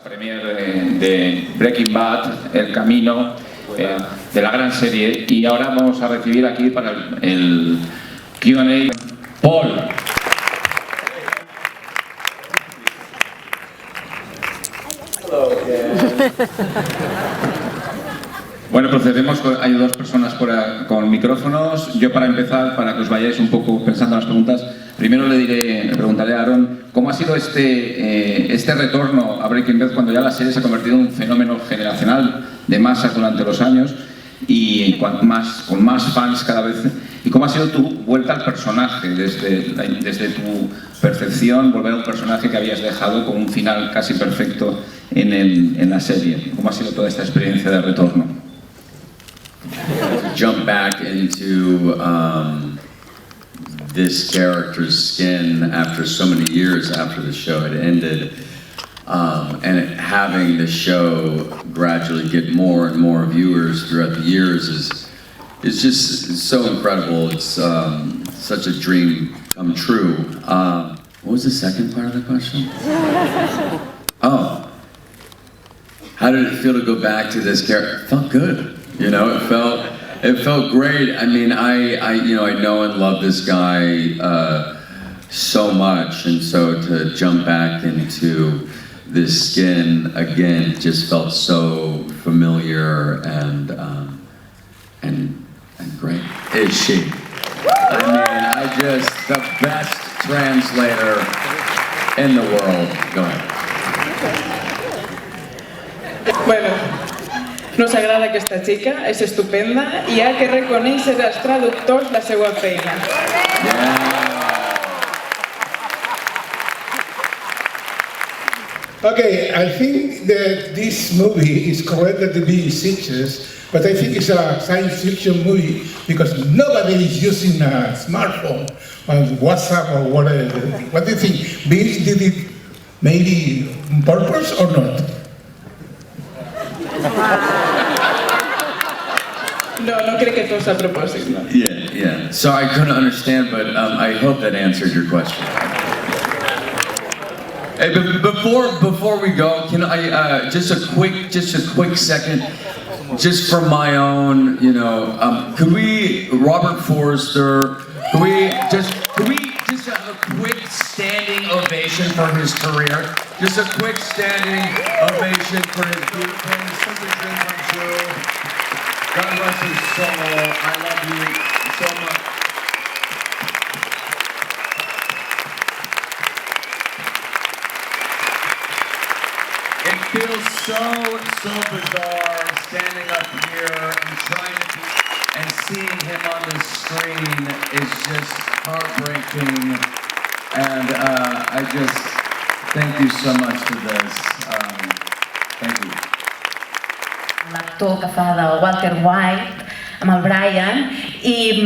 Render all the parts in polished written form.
Premier de Breaking Bad, El Camino, de la gran serie. Y ahora vamos a recibir aquí para el Q&A Paul. Bueno, procedemos, hay dos personas con micrófonos. Yo, para empezar, para que os vayáis un poco pensando en las preguntas, primero le preguntaré a Aaron cómo ha sido este retorno a Breaking Bad cuando ya la serie se ha convertido en un fenómeno generacional de masas durante los años y con más fans cada vez. ¿Y cómo ha sido tu vuelta al personaje desde tu percepción, volver a un personaje que habías dejado con un final casi perfecto en la serie? ¿Cómo ha sido toda esta experiencia de retorno? Jump back into this character's skin after so many years after the show had ended, and having the show gradually get more and more viewers throughout the years is just so incredible. It's such a dream come true. What was the second part of the question? Oh, how did it feel to go back to this character? It felt good. You know, it felt great. I mean, I know and love this guy so much, and so to jump back into this skin again just felt so familiar and great. Is she? I mean, the best translator in the world. Go ahead. Bueno, nos agrada aquesta xica, és estupenda i ha que reconèixer als traductors la seva feina. Okay, I think that this movie is corrected to be Sitges, but I think it's a science fiction movie because nobody is using a smartphone or WhatsApp or whatever. What do you think? Vince did it maybe on purpose or not? No crec que fos a propòsit, no. Yeah. So I couldn't understand, but I hope that answered your question. Hey, but before we go, can I just a quick second, just for my own, could we, Robert Forster, could we just have a quick standing ovation for his career? Just a quick standing ovation for his beautiful, simply dream come true. God bless his soul. I love you so much. It feels so bizarre standing up here and seeing him on the screen is just heartbreaking. And I just thank you so much for this. Thank you. L'actor que fa de Walter White amb el Brian, i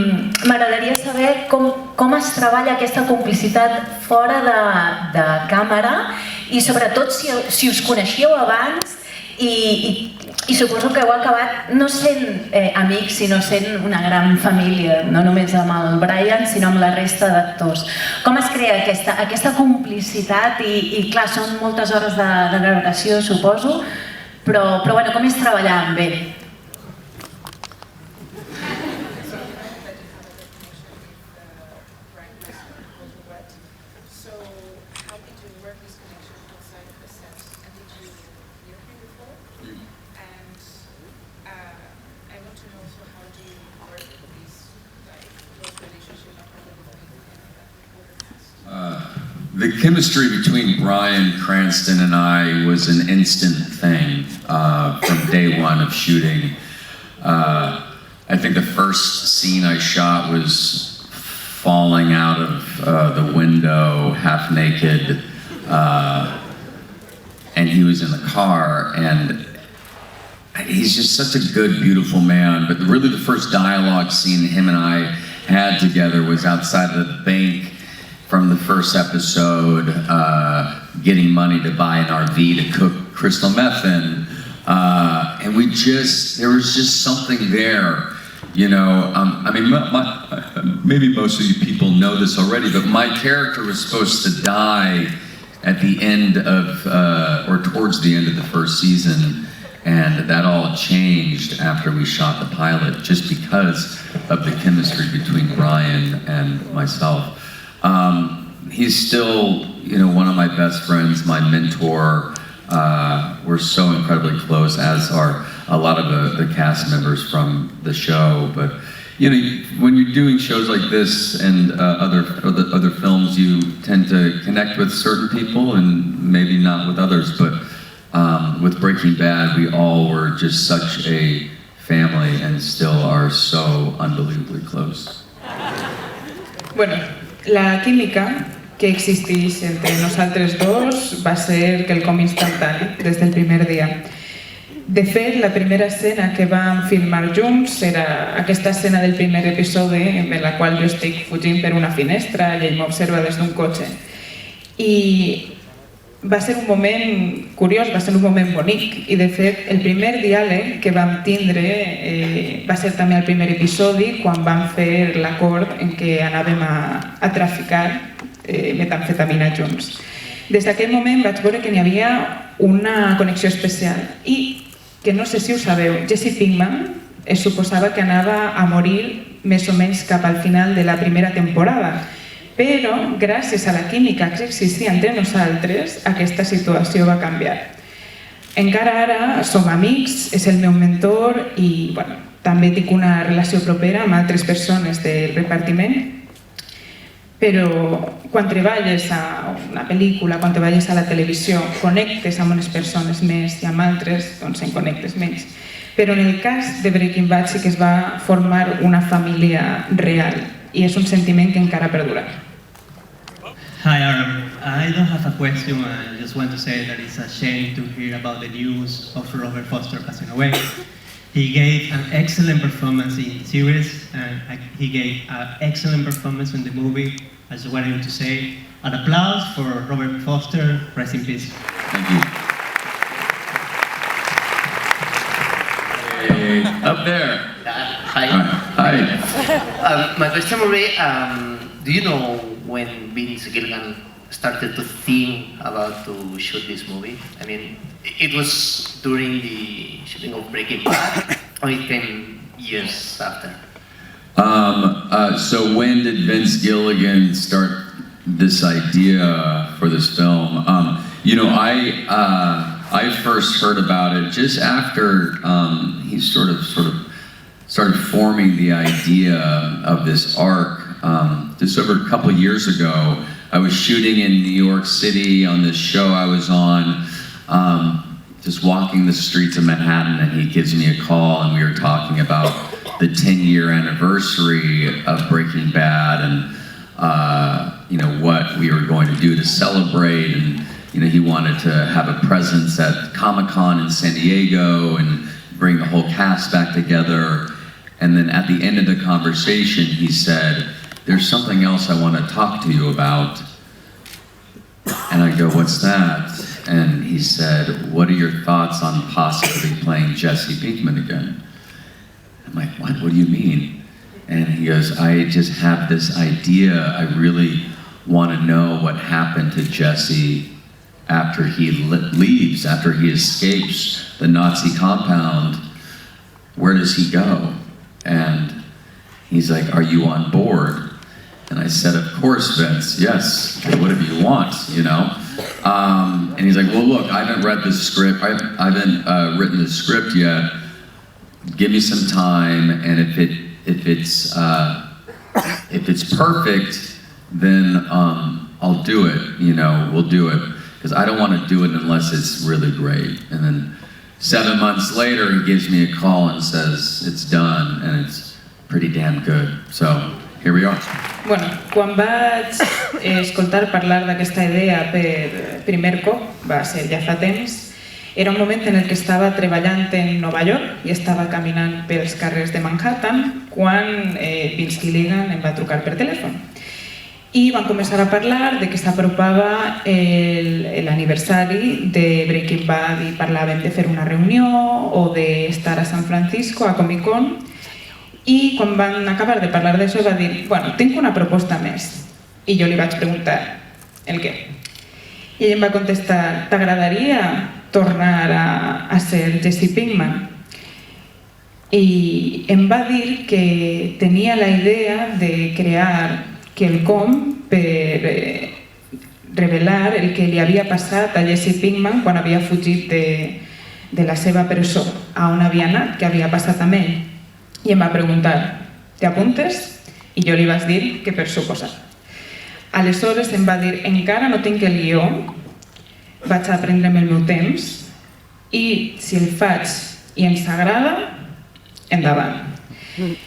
m'agradaria saber com es treballa aquesta complicitat fora de càmera i sobretot si us coneixíeu abans i suposo que heu acabat no sent amics sinó sent una gran família, no només amb el Brian sinó amb la resta d'actors. Com es crea aquesta complicitat i clar, són moltes hores de gravació suposo, però bueno, com és treballar amb ell? The chemistry between Bryan Cranston and I was an instant thing from day one of shooting. I think the first scene I shot was falling out of the window, half naked, and he was in the car, and he's just such a good, beautiful man. But really the first dialogue scene him and I had together was outside of the bank from the first episode, getting money to buy an RV to cook crystal meth in. And there was just something there, I mean, maybe most of you people know this already, but my character was supposed to die at the end of, or towards the end of the first season, and that all changed after we shot the pilot, just because of the chemistry between Brian and myself. He's still, one of my best friends, my mentor. We're so incredibly close, as are a lot of the cast members from the show. But when you're doing shows like this and other films, you tend to connect with certain people and maybe not with others. But with Breaking Bad, we all were just such a family and still are so unbelievably close. Bueno, la química que existís entre nosaltres dos va ser quelcom instantani des del primer dia. De fet, la primera escena que vam filmar junts era aquesta escena del primer episodi en la qual jo estic fugint per una finestra i ell m'observa des d'un cotxe. I va ser un moment curiós, va ser un moment bonic, i de fet el primer diàleg que vam tindre va ser també el primer episodi, quan vam fer l'acord en què anàvem a traficar metamfetamina junts. Des d'aquell moment vaig veure que n'hi havia una connexió especial i que no sé si ho sabeu, Jesse Pinkman es suposava que anava a morir més o menys cap al final de la primera temporada, però gràcies a la química que existia entre nosaltres aquesta situació va canviar. Encara ara som amics, és el meu mentor i també tinc una relació propera amb altres persones del repartiment. Però quan treballes a una pel·lícula, quan treballes a la televisió, connectes amb unes persones més i amb altres doncs en connectes menys. Però en el cas de Breaking Bad sí que es va formar una família real i és un sentiment que encara perdura. Hi Aaron, I don't have a question, I just want to say that it's a shame to hear about the news of Robert Foster passing away. He gave an excellent performance in the series, and he gave an excellent performance in the movie. I just wanted to say an applause for Robert Foster. Rest in peace. Thank you. Hey, up there. Hi. Hi. My question will be, do you know when Vince Gilligan started to think about to shoot this movie? I mean, it was during the shooting of Breaking Bad, or it came years after? So when did Vince Gilligan start this idea for this film? I first heard about it just after he sort of started forming the idea of this arc. Just over a couple years ago, I was shooting in New York City on this show I was on, just walking the streets of Manhattan, and he gives me a call, and we were talking about the 10-year anniversary of Breaking Bad and what we were going to do to celebrate, and he wanted to have a presence at Comic-Con in San Diego and bring the whole cast back together. And then at the end of the conversation, he said, "There's something else I want to talk to you about." And I go, "What's that?" And he said, "What are your thoughts on possibly playing Jesse Pinkman again?" I'm like, "What? What do you mean?" And he goes, "I just have this idea. I really want to know what happened to Jesse after he leaves, after he escapes the Nazi compound. Where does he go?" And he's like, "Are you on board?" And I said, "Of course, Vince, yes, whatever you want, And he's like, "Well, look, I haven't read the script, I haven't written the script yet. Give me some time, and if it's perfect, then I'll do it, we'll do it. Because I don't want to do it unless it's really great." And then 7 months later, he gives me a call and says, "It's done, and it's pretty damn good." So, here we are. Bueno, quan vaig escoltar parlar d'aquesta idea per primer cop, va ser ja fa temps, era un moment en el que estava treballant en Nova York i estava caminant pels carrers de Manhattan quan Vince Gilligan em va trucar per telèfon. I vam començar a parlar de que s'apropava l'aniversari de Breaking Bad i parlàvem de fer una reunió o d'estar a San Francisco, a Comic-Con, i quan van acabar de parlar d'això va dir, "Bueno, tinc una proposta més." I jo li vaig preguntar, "El què?" I ell em va contestar, t'agradaria tornar a ser Jesse Pinkman? I em va dir que tenia la idea de crear quelcom per revelar el que li havia passat a Jesse Pinkman quan havia fugit de la seva presó, a on havia anat, què havia passat amb ell. I em va preguntar, te apuntes? I jo li vaig dir que per suposat. Aleshores em va dir, encara no tinc el guió, vaig a prendre'm el meu temps i si el faig i ens agrada, endavant.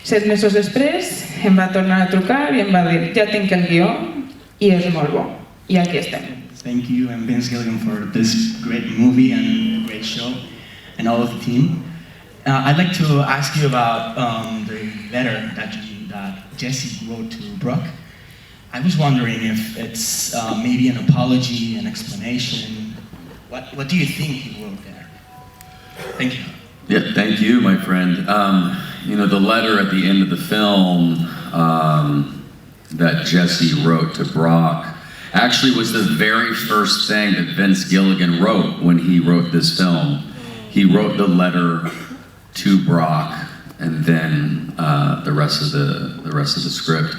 7 mesos després em va tornar a trucar i em va dir, ja tinc el guió i és molt bo. I aquí estem. Thank you and Vince Gilligan for this great movie and great show and all of the team. I'd like to ask you about the letter that Jesse wrote to Brooke. I was wondering if it's maybe an apology, an explanation. What do you think he wrote there? Thank you. Yeah, thank you, my friend. You know, the letter at the end of the film that Jesse wrote to Brock actually was the very first thing that Vince Gilligan wrote when he wrote this film. He wrote the letter to Brock, and then the rest of the script.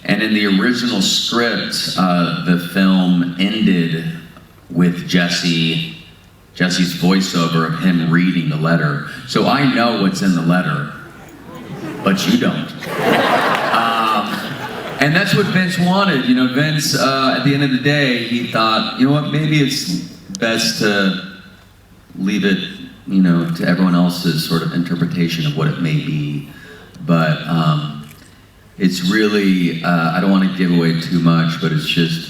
And in the original script, the film ended with Jesse's voiceover of him reading the letter. So I know what's in the letter, but you don't. And that's what Vince wanted. You know, Vince, at the end of the day, he thought, you know what, maybe it's best to leave it, you know, to everyone else's sort of interpretation of what it may be. But it's really, I don't want to give away too much, but it's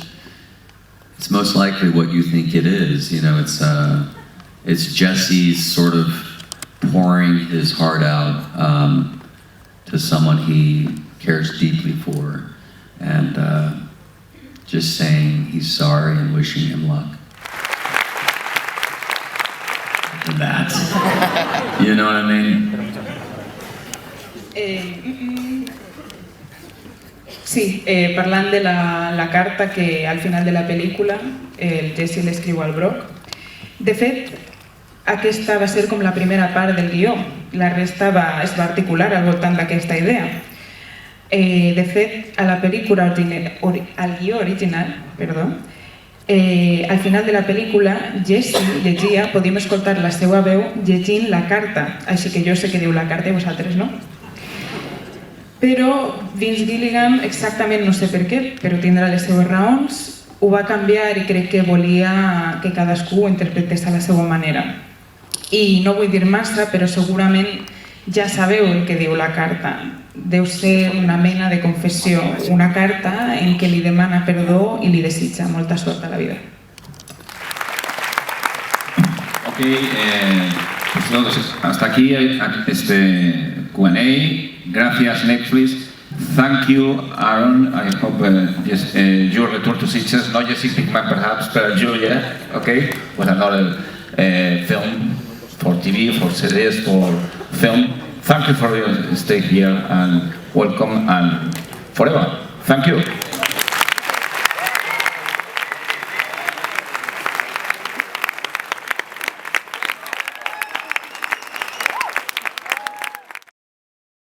most likely what you think it is. You know, it's Jesse's sort of pouring his heart out to someone he cares deeply for, and just saying he's sorry and wishing him luck. And that, you know what I mean? Sí, parlant de la carta que al final de la pel·lícula el Jesse l'escriu al Brock. De fet, aquesta va ser com la primera part del guió. La resta es va articular al voltant d'aquesta idea. De fet, a la pel·lícula, al guió original, al final de la pel·lícula, Jesse llegia, podíem escoltar la seva veu llegint la carta, així que jo sé que diu la carta i vosaltres no. Però Vince Gilligan, exactament no sé per què, però tindrà les seves raons, ho va canviar i crec que volia que cadascú ho interpretés a la seva manera. I no vull dir massa, però segurament ja sabeu el que diu la carta. Deu ser una mena de confessió, una carta en què li demana perdó i li desitja molta sort a la vida. Ok, pues entonces, hasta aquí este Q&A. Gracias, Netflix. Thank you, Aaron. I hope your return to Sitges, not Jesse Pinkman perhaps, but Julia, okay, with another film for TV, for series, for film. Thank you for your stay here and welcome and forever. Thank you.